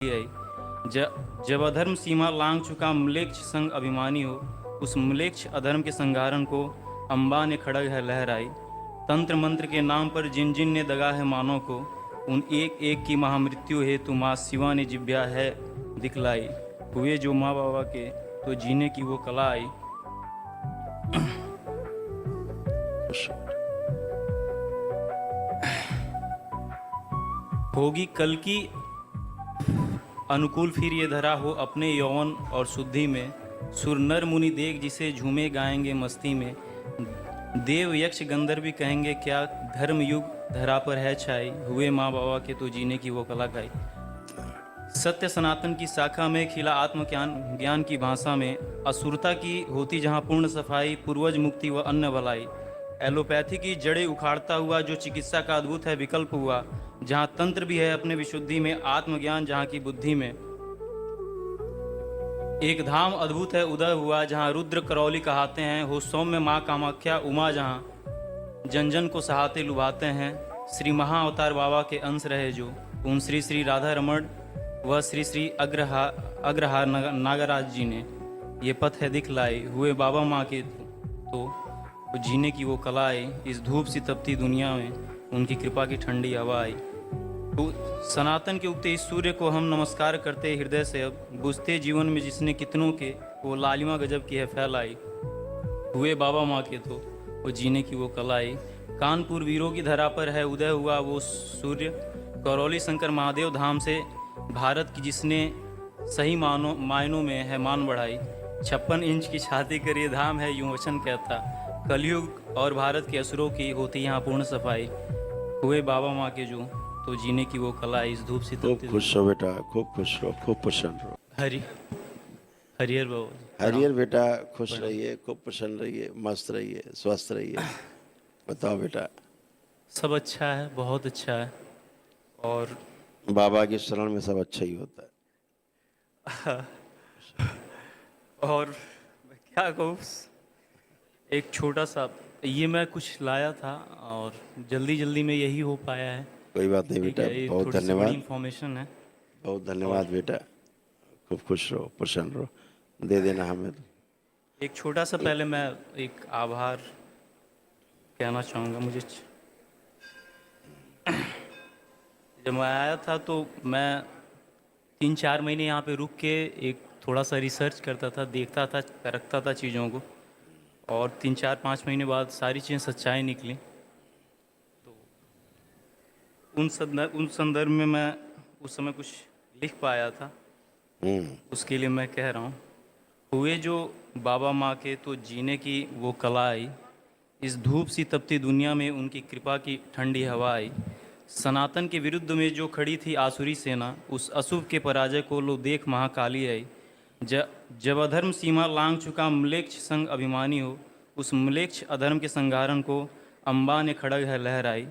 आई। जब अधर्म सीमा लांघ चुका म्लेच्छ संग अभिमानी हो, उस म्लेच्छ अधर्म के संघारण को अम्बा ने खड़ग है लहराई। तंत्र मंत्र के नाम पर जिन जिन ने दगा है मानव को, उन एक एक की महामृत्यु हेतु माँ शिवा ने जिब्या है दिखलाई। हुए जो माँ बाबा के तो जीने की वो कला आई। होगी कल की अनुकूल फिर ये धरा हो अपने यौवन और शुद्धि में, सुर नर मुनि देख जिसे झूमे गाएंगे मस्ती में। देव यक्ष गंधर्व कहेंगे क्या धर्म युग धरा पर है छाई। हुए माँ बाबा के तो जीने की वो कला गाई। सत्य सनातन की शाखा में खिला आत्मज्ञान ज्ञान की भाषा में, असुरता की होती जहाँ पूर्ण सफाई, पूर्वज मुक्ति व अन्य भलाई। एलोपैथी की जड़ें उखाड़ता हुआ जो चिकित्सा का अद्भुत है विकल्प हुआ, जहाँ तंत्र भी है अपने विशुद्धि में, आत्मज्ञान जहाँ की बुद्धि में। एक धाम अद्भुत है उदय हुआ जहाँ रुद्र करौली कहाते हैं। हो सौम्य माँ कामाख्या उमा जहाँ जन जन को सहाते लुभाते हैं। श्री महाअवतार बाबा के अंश रहे जो, उन श्री श्री राधा रमण व श्री श्री अग्रहार नागराज जी ने ये पथ है दिखलाई। हुए बाबा माँ के तो जीने की वो कला आई। इस धूप सी तपती दुनिया में उनकी कृपा की ठंडी हवा आई। तो सनातन के उगते इस सूर्य को हम नमस्कार करते हृदय से, अब बुझते जीवन में जिसने कितनों के वो लालिमा गजब की है फैलाई। हुए बाबा माँ के तो वो जीने की वो कला आई। कानपुर वीरों की धरा पर है उदय हुआ वो सूर्य, करौली शंकर महादेव धाम से भारत की जिसने सही मायनों में है मान बढ़ाई। 56 इंच की छाती कर ये धाम है यूं वचन कहता, कलयुग और भारत के असुरों की होती यहाँ पूर्ण सफाई। हुए बाबा माँ के जो तो जीने की वो कला इस धूप सी खूब खुश रहो बेटा, खूब खुश रहो, खूब प्रसन्न रहो। हरियर बाबा, हरियर बेटा, खुश रहिए, खूब प्रसन्न रहिए, मस्त रहिए, स्वस्थ रहिए। बताओ बेटा। सब अच्छा है, बहुत अच्छा है। और बाबा के शरण में सब अच्छा ही होता है। और मैं क्या कहूँ, एक छोटा सा ये मैं कुछ लाया था और जल्दी जल्दी में यही हो पाया है। कोई बात नहीं बेटा, बहुत धन्यवाद। इन्फॉर्मेशन है, बहुत धन्यवाद बेटा। खूब खुश रहो, प्रसन्न रहो। दे देना हमें। एक छोटा सा पहले मैं एक आभार कहना चाहूँगा। मुझे जब मैं आया था तो मैं 3-4 महीने यहाँ पे रुक के एक थोड़ा सा रिसर्च करता था, देखता था, परखता था चीज़ों को, और 3-4-5 महीने बाद सारी चीज़ें सच्चाई निकली। तो उन संदर्भ में मैं उस समय कुछ लिख पाया था, उसके लिए मैं कह रहा हूँ। हुए जो बाबा माँ के तो जीने की वो कला आई। इस धूप सी तपती दुनिया में उनकी कृपा की ठंडी हवा आई। सनातन के विरुद्ध में जो खड़ी थी आसुरी सेना, उस अशुभ के पराजय को लो देख महाकाली आई। जब अधर्म सीमा लांघ चुका म्लेच्छ संग अभिमानी हो, उस म्लेच्छ अधर्म के संघारण को अम्बा ने खड़ग है लहराई।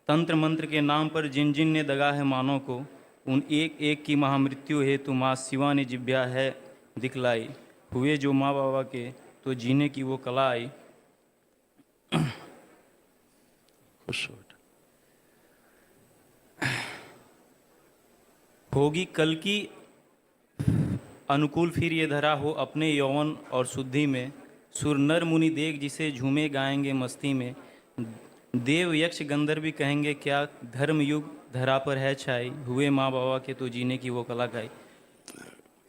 तंत्र मंत्र के नाम पर जिन जिन ने दगा है मानव को, उन एक एक की महामृत्यु हेतु माँ शिवा ने जिब्या है दिखलाई। हुए जो माँ बाबा के तो जीने की वो कला आई। खुश हो बेटा। होगी कल की अनुकूल फिर ये धरा हो अपने यौवन और शुद्धि में, सुर नर मुनि देख जिसे झूमे गाएंगे मस्ती में। देव यक्ष गंधर्व कहेंगे क्या धर्म युग धरा पर है छाई। हुए माँ बाबा के तो जीने की वो कला गाई।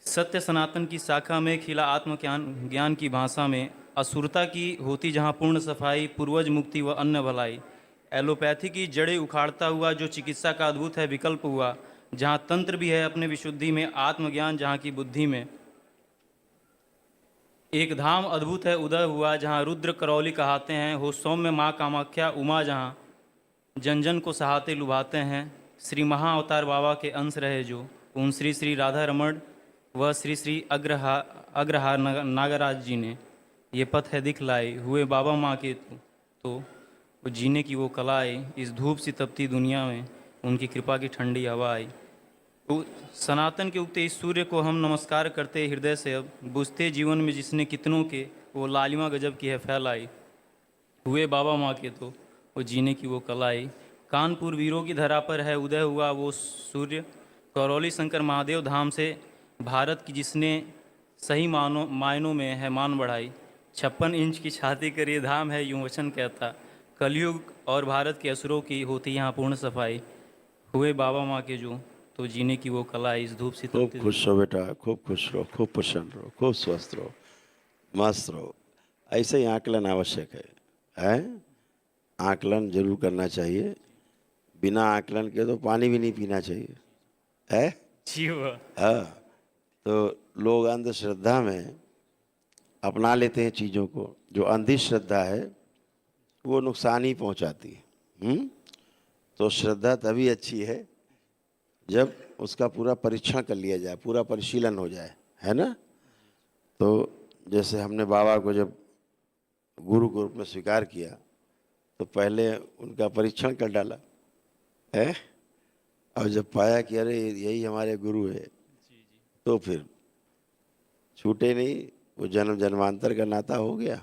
सत्य सनातन की शाखा में खिला आत्मज्ञान ज्ञान की भाषा में, असुरता की होती जहाँ पूर्ण सफाई, पूर्वज मुक्ति व अन्य भलाई। एलोपैथी की जड़ें उखाड़ता हुआ जो चिकित्सा का अद्भुत है विकल्प हुआ, जहाँ तंत्र भी है अपने विशुद्धि में, आत्मज्ञान जहाँ की बुद्धि में। एक धाम अद्भुत है उदय हुआ जहाँ रुद्र करौली कहाते हैं। हो सौम्य माँ कामाख्या उमा जहाँ जन जन को सहाते लुभाते हैं। श्री महाअवतार बाबा के अंश रहे जो, उन श्री श्री राधा रमण व श्री श्री अग्रहार नागराज जी ने ये पथ है दिखलाई। हुए बाबा माँ के तो वो जीने की वो कला आई। इस धूप सी तपती दुनिया में उनकी कृपा की ठंडी हवा आई। तो सनातन के उगते इस सूर्य को हम नमस्कार करते हृदय से, अब बुझते जीवन में जिसने कितनों के वो लालिमा गजब की है फैलाई। हुए बाबा माँ के तो वो जीने की वो कला आई। कानपुर वीरों की धरा पर है उदय हुआ वो सूर्य, करौली शंकर महादेव धाम से भारत की जिसने सही मायनों में है मान बढ़ाई, 56 इंच की छाती कर ये धाम है यूं वचन कहता, कलयुग और भारत के असुरों की होती यहाँ पूर्ण सफाई, हुए बाबा माँ के जो तो जीने की वो कला इस धूप खूब शीतलती खुश रहो बेटा, खूब खुश रहो, खूब प्रसन्न रहो, खूब स्वस्थ रहो, मस्त रहो। ऐसे ही आकलन आवश्यक है? आकलन जरूर करना चाहिए। बिना आकलन के तो पानी भी नहीं पीना चाहिए, है? जी वाह। हाँ। तो लोग अंधश्रद्धा में अपना लेते हैं चीज़ों को। जो अंधश्रद्धा है वो नुकसान ही पहुंचाती है। तो श्रद्धा तभी अच्छी है जब उसका पूरा परीक्षण कर लिया जाए, पूरा परिशीलन हो जाए, है ना? तो जैसे हमने बाबा को जब गुरु के रूप में स्वीकार किया तो पहले उनका परीक्षण कर डाला है, और जब पाया कि अरे यही हमारे गुरु है तो फिर छूटे नहीं, वो जन्म जन्मांतर का नाता हो गया।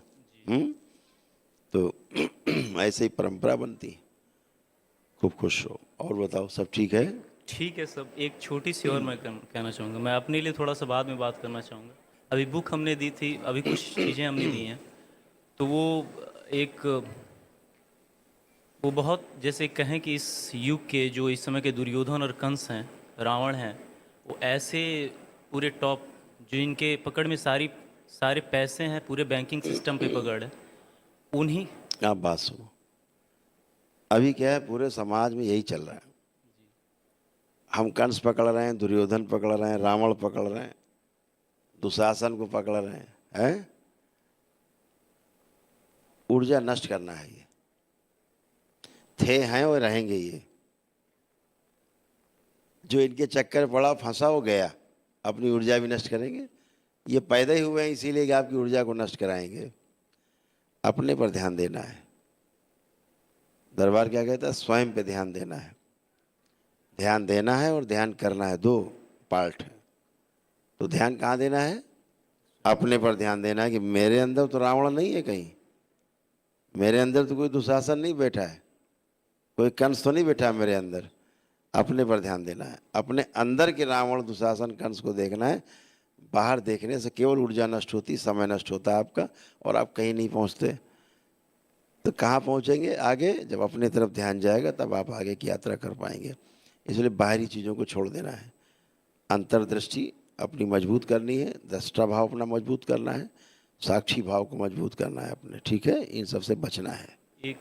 तो ऐसे ही परंपरा बनती है। खूब खुश हो। और बताओ, सब ठीक है? ठीक है सब। एक छोटी सी और मैं कहना चाहूँगा, मैं अपने लिए थोड़ा सा बाद में बात करना चाहूँगा। अभी बुक हमने दी थी, अभी कुछ चीज़ें हमने दी हैं, तो वो बहुत जैसे कहें कि इस युग के जो इस समय के दुर्योधन और कंस हैं, रावण हैं, वो ऐसे पूरे टॉप जो इनके पकड़ में सारे पैसे हैं, पूरे बैंकिंग सिस्टम पे पकड़ है, उन्हीं आप बात सुनो। अभी क्या है, पूरे समाज में यही चल रहा है। हम कंस पकड़ रहे हैं, दुर्योधन पकड़ रहे हैं, रावण पकड़ रहे हैं, दुशासन को पकड़ रहे हैं? ऊर्जा नष्ट करना है। ये थे, हैं और रहेंगे। ये जो इनके चक्कर पड़ा, फंसा, हो गया, अपनी ऊर्जा भी नष्ट करेंगे। ये पैदा ही हुए हैं इसीलिए कि आपकी ऊर्जा को नष्ट कराएंगे। अपने पर ध्यान देना है। दरबार क्या कहता है? स्वयं पे ध्यान देना है। ध्यान देना है और ध्यान करना है, दो पार्ट है। तो ध्यान कहाँ देना है? अपने पर ध्यान देना है कि मेरे अंदर तो रावण नहीं है कहीं, मेरे अंदर तो कोई दुशासन नहीं बैठा है, कोई कंस तो नहीं बैठा है मेरे अंदर। अपने पर ध्यान देना है। अपने अंदर के रावण दुशासन कंस को देखना है। बाहर देखने से केवल ऊर्जा नष्ट होती, समय नष्ट होता है आपका, और आप कहीं नहीं पहुंचते। तो कहाँ पहुंचेंगे आगे? जब अपने तरफ ध्यान जाएगा तब आप आगे की यात्रा कर पाएंगे। इसलिए बाहरी चीज़ों को छोड़ देना है। अंतर्दृष्टि अपनी मजबूत करनी है, दृष्टा भाव अपना मजबूत करना है, साक्षी भाव को मजबूत करना है अपने। ठीक है? इन सब से बचना है। एक